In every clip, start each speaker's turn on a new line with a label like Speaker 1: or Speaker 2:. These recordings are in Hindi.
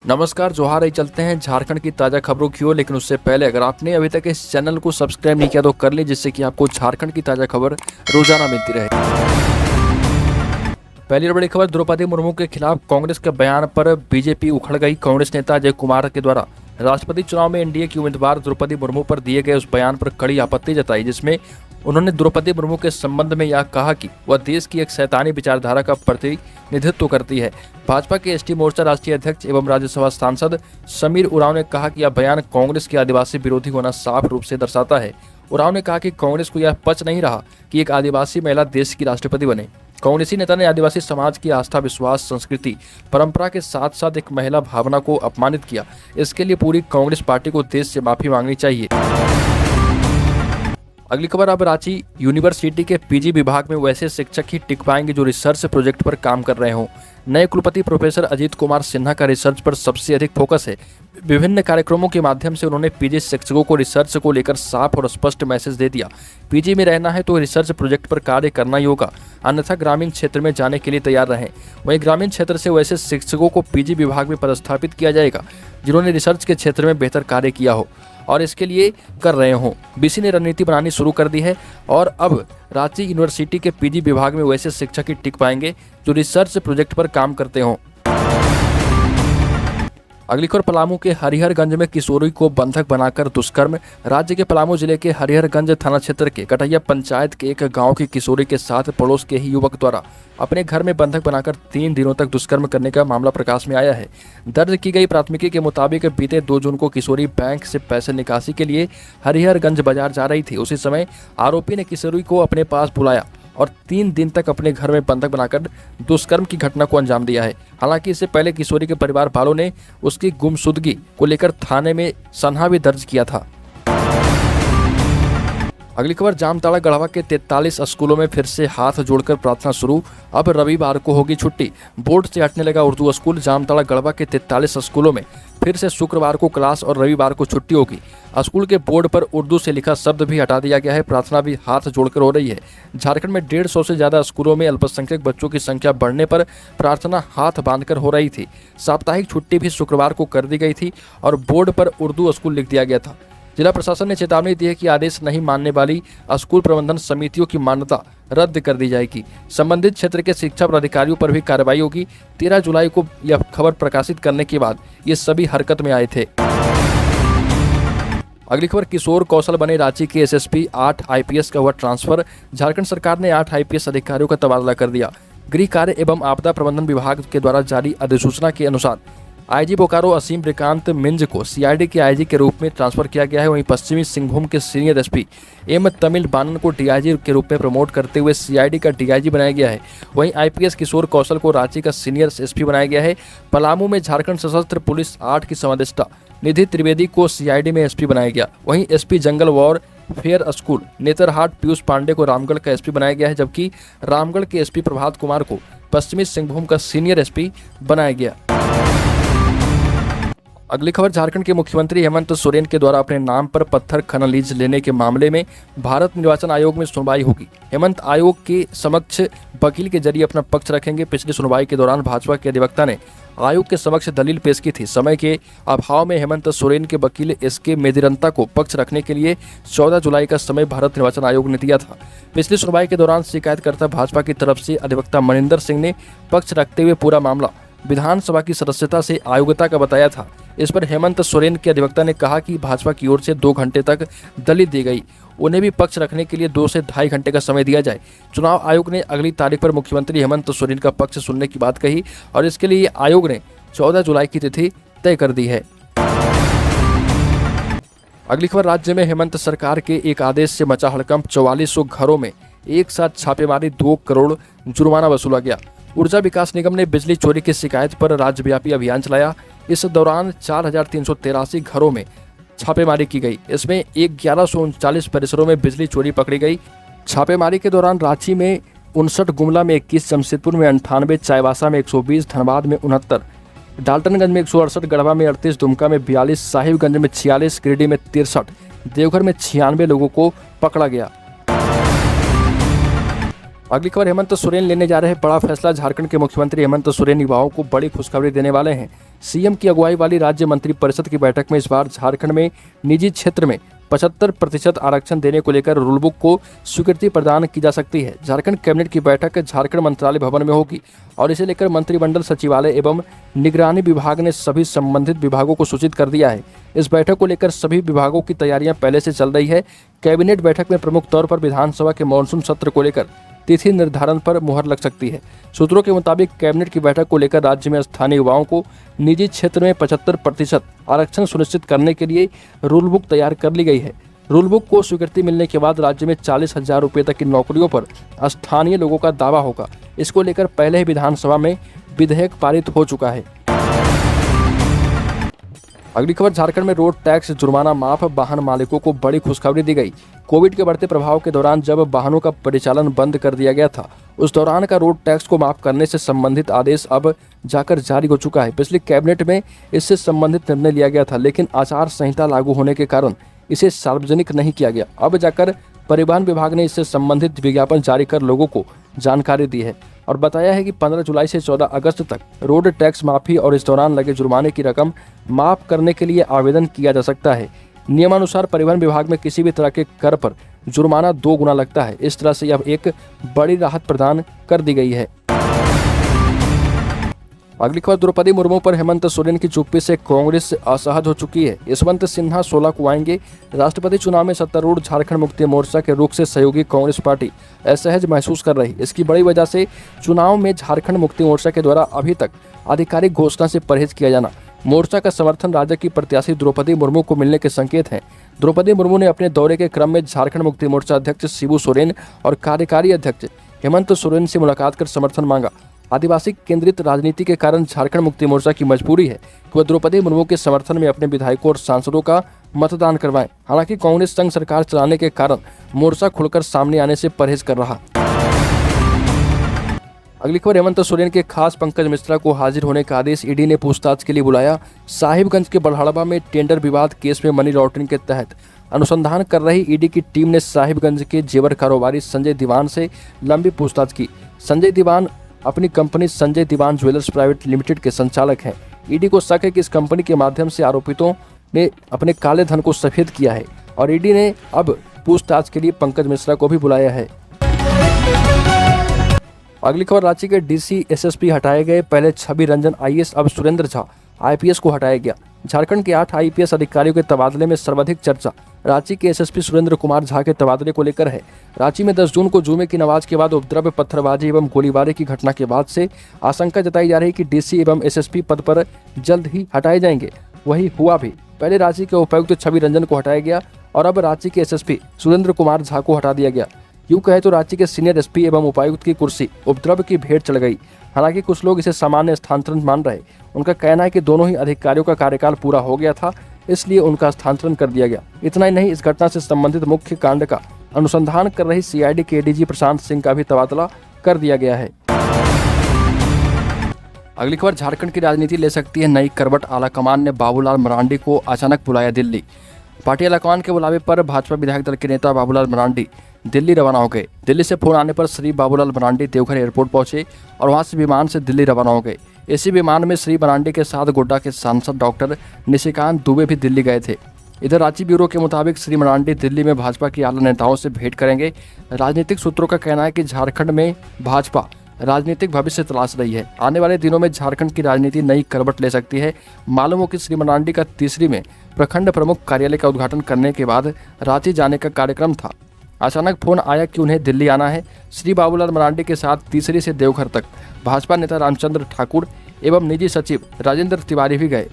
Speaker 1: नमस्कार, जोहार ही चलते हैं झारखंड की ताज़ा खबरों की ओर। लेकिन उससे पहले अगर आपने अभी तक इस चैनल को सब्सक्राइब नहीं किया तो कर लीजिए, जिससे कि आपको झारखंड की ताज़ा खबर रोजाना मिलती रहे। पहली और बड़ी खबर, द्रौपदी मुर्मू के खिलाफ कांग्रेस के बयान पर बीजेपी उखड़ गई। कांग्रेस नेता अजय कुमार के द्वारा राष्ट्रपति चुनाव में एनडीए की उम्मीदवार द्रौपदी मुर्मू पर दिए गए उस बयान पर कड़ी आपत्ति जताई, जिसमें उन्होंने द्रौपदी मुर्मू के संबंध में यह कहा कि वह देश की एक शैतानी विचारधारा का प्रतिनिधित्व करती है। भाजपा के एसटी मोर्चा राष्ट्रीय अध्यक्ष एवं राज्यसभा सांसद समीर उरांव ने कहा कि यह बयान कांग्रेस के आदिवासी विरोधी होना साफ रूप से दर्शाता है। उरांव ने कहा कि कांग्रेस को यह पच नहीं रहा कि एक आदिवासी महिला देश की राष्ट्रपति बने। कांग्रेसी नेता ने आदिवासी समाज की आस्था, विश्वास, संस्कृति, परंपरा के साथ साथ एक महिला भावना को अपमानित किया। इसके लिए पूरी कांग्रेस पार्टी को देश से माफी मांगनी चाहिए। अगली खबर, अब रांची यूनिवर्सिटी के पीजी विभाग में वैसे शिक्षक ही टिक पाएंगे जो रिसर्च प्रोजेक्ट पर काम कर रहे हों। नए कुलपति प्रोफेसर अजीत कुमार सिन्हा का रिसर्च पर सबसे अधिक फोकस है। विभिन्न कार्यक्रमों के माध्यम से उन्होंने पीजी शिक्षकों को रिसर्च को लेकर साफ और स्पष्ट मैसेज दे दिया। पीजी में रहना है तो रिसर्च प्रोजेक्ट पर कार्य करना ही होगा, अन्यथा ग्रामीण क्षेत्र में जाने के लिए तैयार रहें। वहीं ग्रामीण क्षेत्र से वैसे शिक्षकों को पीजी विभाग में पदस्थापित किया जाएगा जिन्होंने रिसर्च के क्षेत्र में बेहतर कार्य किया हो और इसके लिए कर रहे हों। बीसी ने रणनीति बनानी शुरू कर दी है और अब रांची यूनिवर्सिटी के पीजी विभाग में वैसे शिक्षक ही टिक पाएंगे जो रिसर्च प्रोजेक्ट पर काम करते हों। अगली खबर, पलामू के हरिहरगंज में किशोरी को बंधक बनाकर दुष्कर्म। राज्य के पलामू जिले के हरिहरगंज थाना क्षेत्र के कटैया पंचायत के एक गांव की किशोरी के साथ पड़ोस के ही युवक द्वारा अपने घर में बंधक बनाकर 3 दिनों तक दुष्कर्म करने का मामला प्रकाश में आया है। दर्ज की गई प्राथमिकी के मुताबिक बीते 2 जून को किशोरी बैंक से पैसे निकासी के लिए हरिहरगंज बाजार जा रही थी। उसी समय आरोपी ने किशोरी को अपने पास बुलाया और 3 दिन तक अपने घर में बंधक बनाकर दुष्कर्म की घटना को अंजाम दिया है। हालांकि इससे पहले किशोरी के परिवार वालों ने उसकी गुमशुदगी को लेकर थाने में सनहा भी दर्ज किया था। अगली खबर, जामताड़ा गढ़वा के 43 स्कूलों में फिर से हाथ जोड़कर प्रार्थना शुरू। अब रविवार को होगी छुट्टी। बोर्ड से हटने लगा उर्दू स्कूल। जामताड़ा गढ़वा के 43 स्कूलों में फिर से शुक्रवार को क्लास और रविवार को छुट्टी होगी। स्कूल के बोर्ड पर उर्दू से लिखा शब्द भी हटा दिया गया है। प्रार्थना भी हाथ जोड़कर हो रही है। झारखंड में 150 से ज्यादा स्कूलों में अल्पसंख्यक बच्चों की संख्या बढ़ने पर प्रार्थना हाथ बांधकर हो रही थी। साप्ताहिक छुट्टी भी शुक्रवार को कर दी गई थी और बोर्ड पर उर्दू स्कूल लिख दिया गया था। जिला प्रशासन ने चेतावनी दी है कि आदेश नहीं मानने वाली स्कूल प्रबंधन समितियों की मान्यता रद्द कर दी जाएगी। संबंधित क्षेत्र के शिक्षा पदाधिकारियों पर भी कार्रवाई होगी। 13 जुलाई को यह खबर प्रकाशित करने के बाद ये सभी हरकत में आए थे। अगली खबर, किशोर कौशल बने रांची के एसएसपी। 8 आईपीएस का हुआ ट्रांसफर। झारखंड सरकार ने 8 आईपीएस अधिकारियों का तबादला कर दिया। गृह कार्य एवं आपदा प्रबंधन विभाग के द्वारा जारी अधिसूचना के अनुसार आईजी बोकारो असीम श्रीकांत मिंज को सीआईडी के आईजी के रूप में ट्रांसफर किया गया है। वहीं पश्चिमी सिंहभूम के सीनियर एसपी एम तमिल बानन को डीआईजी के रूप में प्रमोट करते हुए सीआईडी का डीआईजी बनाया गया है। वहीं आईपीएस किशोर कौशल को रांची का सीनियर एसपी बनाया गया है। पलामू में झारखंड सशस्त्र पुलिस 8 की संवादिष्टा निधि त्रिवेदी को सीआईडी में एसपी बनाया गया। वहीं SP jungle warfare school Netarhat Piyush Pandey को रामगढ़ का एसपी बनाया गया है, जबकि रामगढ़ के एसपी प्रभात कुमार को पश्चिमी सिंहभूम का सीनियर एसपी बनाया गया। अगली खबर, झारखंड के मुख्यमंत्री हेमंत सोरेन के द्वारा अपने नाम पर पत्थर खनन लीज लेने के मामले में भारत निर्वाचन आयोग में सुनवाई होगी। हेमंत आयोग के समक्ष वकील के जरिए अपना पक्ष रखेंगे। पिछली सुनवाई के दौरान भाजपा के अधिवक्ता ने आयोग के समक्ष दलील पेश की थी। समय के अभाव में हेमंत सोरेन के वकील एसके मेदिरंता को पक्ष रखने के लिए 14 जुलाई का समय भारत निर्वाचन आयोग ने दिया था। पिछली सुनवाई के दौरान शिकायतकर्ता भाजपा की तरफ से अधिवक्ता मनिंदर सिंह ने पक्ष रखते हुए पूरा मामला विधानसभा की सदस्यता से अयोग्यता का बताया था। इस पर हेमंत सोरेन के अधिवक्ता ने कहा कि भाजपा की ओर से 2 घंटे तक दलील दी गई, उन्हें भी पक्ष रखने के लिए 2 से ढाई घंटे का समय दिया जाए। चुनाव आयोग ने अगली तारीख पर मुख्यमंत्री हेमंत सोरेन का पक्ष सुनने की बात कही और इसके लिए आयोग ने 14 जुलाई की तिथि तय कर दी है। अगली खबर, राज्य में हेमंत सरकार के एक आदेश से मचा हड़कंप। 4400 घरों में एक साथ छापेमारी, 2 करोड़ जुर्माना वसूला गया। ऊर्जा विकास निगम ने बिजली चोरी की शिकायत पर राज्यव्यापी अभियान चलाया। इस दौरान 4383 घरों में छापेमारी की गई। इसमें 1139 परिसरों में बिजली चोरी पकड़ी गई। छापेमारी के दौरान रांची में 59, गुमला में 21, जमशेदपुर में 98, चाईबासा में 120, धनबाद में 69, डाल्टनगंज में 168, गढ़वा में 38, दुमका में 42, साहिबगंज में 46, गिरिडीह में 63, देवघर में 96 लोगों को पकड़ा गया। अगली खबर, हेमंत सोरेन लेने जा रहे हैं बड़ा फैसला। झारखंड के मुख्यमंत्री हेमंत सोरेन युवाओं को बड़ी खुशखबरी देने वाले हैं। सीएम की अगुवाई वाली राज्य मंत्रिपरिषद की बैठक में इस बार झारखंड में निजी क्षेत्र में 75% आरक्षण देने को लेकर रूल बुक को स्वीकृति प्रदान की जा सकती है। झारखंड कैबिनेट की बैठक झारखंड मंत्रालय भवन में होगी और इसे लेकर मंत्रिमंडल सचिवालय एवं निगरानी विभाग ने सभी संबंधित विभागों को सूचित कर दिया है। इस बैठक को लेकर सभी विभागों की तैयारियां पहले से चल रही है। कैबिनेट बैठक में प्रमुख तौर पर विधानसभा के मानसून सत्र को लेकर तिथि निर्धारण पर मुहर लग सकती है। सूत्रों के मुताबिक कैबिनेट की बैठक को लेकर राज्य में स्थानीय युवाओं को निजी क्षेत्र में 75% आरक्षण सुनिश्चित करने के लिए रूल बुक तैयार कर ली गई है। रूल बुक को स्वीकृति मिलने के बाद राज्य में 40,000 रुपये तक की नौकरियों पर स्थानीय लोगों का दावा होगा। इसको लेकर पहले ही विधानसभा में विधेयक पारित हो चुका है। अगली खबर, झारखंड में रोड टैक्स जुर्माना माफ, वाहन मालिकों को बड़ी खुशखबरी दी गई। कोविड के बढ़ते प्रभाव के दौरान जब वाहनों का परिचालन बंद कर दिया गया था, उस दौरान का रोड टैक्स को माफ करने से संबंधित आदेश अब जाकर जारी हो चुका है। पिछली कैबिनेट में इससे संबंधित निर्णय लिया गया था, लेकिन आचार संहिता लागू होने के कारण इसे सार्वजनिक नहीं किया गया। अब जाकर परिवहन विभाग ने इससे संबंधित विज्ञापन जारी कर लोगों को जानकारी दी है और बताया है कि 15 जुलाई से 14 अगस्त तक रोड टैक्स माफी और इस दौरान लगे जुर्माने की रकम माफ करने के लिए आवेदन किया जा सकता है। नियमानुसार परिवहन विभाग में किसी भी तरह के कर पर जुर्माना 2 गुना लगता है। इस तरह से अब एक बड़ी राहत प्रदान कर दी गई है। अगली खबर, द्रौपदी मुर्मू पर हेमंत सोरेन की चुप्पी से कांग्रेस असहज हो चुकी है। यशवंत सिन्हा 16 को आएंगे। राष्ट्रपति चुनाव में सत्तारूढ़ झारखंड मुक्ति मोर्चा के रुख से सहयोगी कांग्रेस पार्टी असहज महसूस कर रही। इसकी बड़ी वजह से चुनाव में झारखंड मुक्ति मोर्चा के द्वारा अभी तक आधिकारिक घोषणा से परहेज किया जाना। मोर्चा का समर्थन राज्य की प्रत्याशी द्रौपदी मुर्मू को मिलने के संकेत हैं। द्रौपदी मुर्मू ने अपने दौरे के क्रम में झारखंड मुक्ति मोर्चा अध्यक्ष शिबू सोरेन और कार्यकारी अध्यक्ष हेमंत सोरेन से मुलाकात कर समर्थन मांगा। आदिवासी केंद्रित राजनीति के कारण झारखंड मुक्ति मोर्चा की मजबूरी है कि वह द्रौपदी मुर्मू के समर्थन में अपने विधायकों और सांसदों का मतदान करवाएं। हालांकि कांग्रेस संघ सरकार चलाने के कारण मोर्चा खुलकर सामने आने से परहेज कर रहा। अगली खबर, हेमंत सोरेन के खास पंकज मिश्रा को हाजिर होने का आदेश, ईडी ने पूछताछ के लिए बुलाया। साहिबगंज के बड़हड़बा में टेंडर विवाद केस में मनी लॉन्ड्रिंग के तहत अनुसंधान कर रही ईडी की टीम ने साहिबगंज के जेवर कारोबारी संजय दीवान से लंबी पूछताछ की। संजय दीवान अपनी कंपनी संजय दीवान ज्वेलर्स प्राइवेट लिमिटेड के संचालक हैं। ईडी को शक है कि इस कंपनी के माध्यम से आरोपितों ने अपने काले धन को सफेद किया है और ईडी ने अब पूछताछ के लिए पंकज मिश्रा को भी बुलाया है। अगली खबर, रांची के डीसी एसएसपी हटाए गए। पहले छवि रंजन आईएएस, अब सुरेंद्र झा आईपीएस को हटाया गया। झारखंड के 8 आईपीएस अधिकारियों के तबादले में सर्वाधिक चर्चा रांची के एसएसपी सुरेंद्र कुमार झा के तबादले को लेकर है। रांची में 10 जून को जुमे की नमाज के बाद उपद्रव, पत्थरबाजी एवं गोलीबारी की घटना के बाद से आशंका जताई जा रही है कि डीसी एवं एसएसपी पद पर जल्द ही हटाए जाएंगे। वही हुआ भी। पहले रांची के उपायुक्त छवि रंजन को हटाया गया और अब रांची के एसएसपी सुरेंद्र कुमार झा को हटा दिया गया। यूं कहे तो रांची के सीनियर एसपी एवं उपायुक्त की कुर्सी उपद्रव की भेंट चढ़ गई। हालांकि कुछ लोग इसे सामान्य स्थानांतरण मान रहे। उनका कहना है कि दोनों ही अधिकारियों का कार्यकाल पूरा हो गया था, इसलिए उनका स्थानांतरण कर दिया गया। इतना ही नहीं, इस घटना से संबंधित मुख्य कांड का अनुसंधान कर रही सीआईडी के एडीजी प्रशांत सिंह का भी तबादला कर दिया गया है। अगली खबर, झारखंड की राजनीति ले सकती है नई करवट। आलाकमान ने बाबूलाल मरांडी को अचानक बुलाया दिल्ली। पार्टी आलाकमान के बुलावे पर भाजपा विधायक दल के नेता बाबूलाल मरांडी दिल्ली रवाना हो गए। दिल्ली से फोन आने पर श्री बाबूलाल मरांडी देवघर एयरपोर्ट पहुंचे और वहां से विमान से दिल्ली रवाना हो गए। इसी विमान में श्री मरांडी के साथ गोड्डा के सांसद डॉक्टर निशिकांत दुबे भी दिल्ली गए थे। इधर रांची ब्यूरो के मुताबिक श्री मरांडी दिल्ली में भाजपा की आला नेताओं से भेंट करेंगे। राजनीतिक सूत्रों का कहना है कि झारखंड में भाजपा राजनीतिक भविष्य तलाश रही है। आने वाले दिनों में झारखंड की राजनीति नई करवट ले सकती है। मालूम हो कि श्री मरांडी का तीसरी में प्रखंड प्रमुख कार्यालय का उद्घाटन करने के बाद रांची जाने का कार्यक्रम था। अचानक फोन आया कि उन्हें दिल्ली आना है। श्री बाबूलाल मरांडी के साथ तीसरी से देवघर तक भाजपा नेता रामचंद्र ठाकुर एवं निजी सचिव राजेंद्र तिवारी भी गए।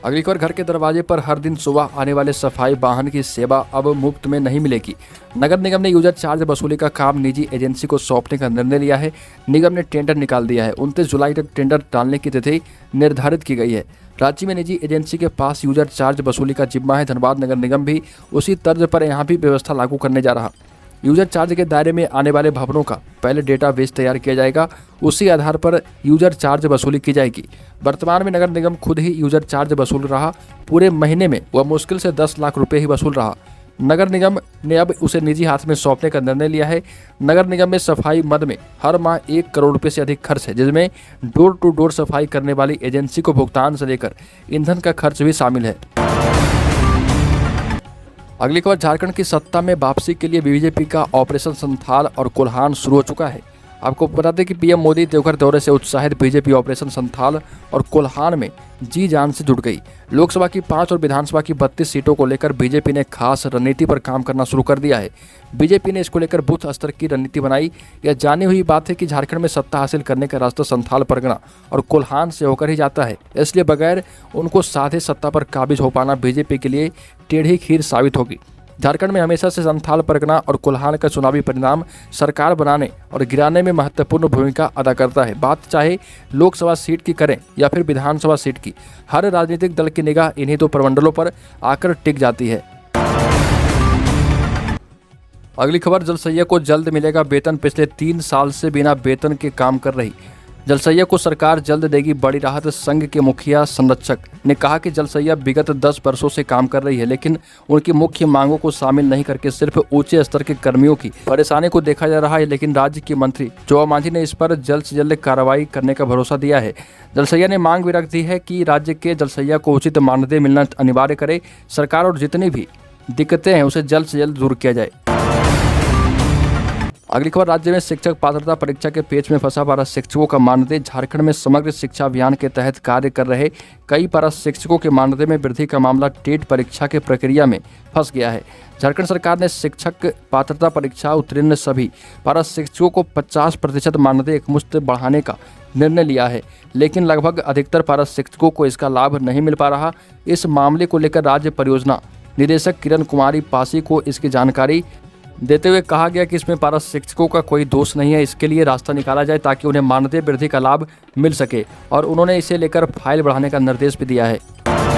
Speaker 1: अगली खबर, घर के दरवाजे पर हर दिन सुबह आने वाले सफाई वाहन की सेवा अब मुफ्त में नहीं मिलेगी। नगर निगम ने यूजर चार्ज वसूली का काम निजी एजेंसी को सौंपने का निर्णय लिया है। निगम ने टेंडर निकाल दिया है। 29 जुलाई तक टेंडर डालने की तिथि निर्धारित की गई है। राज्य में निजी एजेंसी के पास यूजर चार्ज वसूली का जिम्मा है। धनबाद नगर निगम भी उसी तर्ज पर यहाँ भी व्यवस्था लागू करने जा रहा। यूजर चार्ज के दायरे में आने वाले भवनों का पहले डेटाबेस तैयार किया जाएगा, उसी आधार पर यूजर चार्ज वसूली की जाएगी। वर्तमान में नगर निगम खुद ही यूजर चार्ज वसूल रहा। पूरे महीने में वह मुश्किल से 10 लाख रुपए ही वसूल रहा। नगर निगम ने अब उसे निजी हाथ में सौंपने का निर्णय लिया है। नगर निगम में सफाई मद में हर माह 1 करोड़ रुपए से अधिक खर्च है, जिसमें डोर टू डोर सफाई करने वाली एजेंसी को भुगतान से लेकर ईंधन का खर्च भी शामिल है। अगली खबर, झारखंड की सत्ता में वापसी के लिए बीजेपी का ऑपरेशन संथाल और कोल्हान शुरू हो चुका है। आपको बता दें कि पीएम मोदी देवघर दौरे से उत्साहित बीजेपी ऑपरेशन संथाल और कोल्हान में जी जान से जुट गई। लोकसभा की 5 और विधानसभा की 32 सीटों को लेकर बीजेपी ने खास रणनीति पर काम करना शुरू कर दिया है। बीजेपी ने इसको लेकर बूथ स्तर की रणनीति बनाई। यह जानी हुई बात है कि झारखंड में सत्ता हासिल करने का रास्ता संथाल परगना और कोल्हान से होकर ही जाता है, इसलिए बगैर उनको साधे सत्ता पर काबिज हो पाना बीजेपी के लिए टेढ़ी खीर साबित होगी। झारखंड में हमेशा से संथाल परगना और कोल्हान का चुनावी परिणाम सरकार बनाने और गिराने में महत्वपूर्ण भूमिका अदा करता है। बात चाहे लोकसभा सीट की करें या फिर विधानसभा सीट की, हर राजनीतिक दल की निगाह इन्हीं दो प्रमंडलों पर आकर टिक जाती है। अगली खबर, जलसैया को जल्द मिलेगा वेतन। पिछले 3 साल से बिना वेतन के काम कर रही जलसैया को सरकार जल्द देगी बड़ी राहत। संघ के मुखिया संरक्षक ने कहा कि जलसैया विगत 10 वर्षों से काम कर रही है, लेकिन उनकी मुख्य मांगों को शामिल नहीं करके सिर्फ ऊंचे स्तर के कर्मियों की परेशानी को देखा जा रहा है। लेकिन राज्य की मंत्री जोआ मांझी ने इस पर जल्द से जल्द कार्रवाई करने का भरोसा दिया है। जलसैया ने मांग भी रख दी है कि राज्य के जलसैया को उचित मानदेय मिलना अनिवार्य करे सरकार और जितनी भी दिक्कतें हैं उसे जल्द से जल्द दूर किया जाए। अगली खबर, राज्य में शिक्षक पात्रता परीक्षा के पेच में फंसा पारा शिक्षकों का मानदेय। झारखंड में समग्र शिक्षा अभियान के तहत कार्य कर रहे कई पारा शिक्षकों के मानदेय में वृद्धि का मामला टेट परीक्षा के प्रक्रिया में फंस गया है। झारखंड सरकार ने शिक्षक पात्रता परीक्षा उत्तीर्ण सभी पारा शिक्षकों को 50% मानदेय एकमुश्त बढ़ाने का निर्णय लिया है, लेकिन लगभग अधिकतर पारा शिक्षकों को इसका लाभ नहीं मिल पा रहा। इस मामले को लेकर राज्य परियोजना निदेशक किरण कुमारी पासी को इसकी जानकारी देते हुए कहा गया कि इसमें पारा शिक्षकों का कोई दोष नहीं है। इसके लिए रास्ता निकाला जाए ताकि उन्हें मानदेय वृद्धि का लाभ मिल सके और उन्होंने इसे लेकर फाइल बढ़ाने का निर्देश भी दिया है।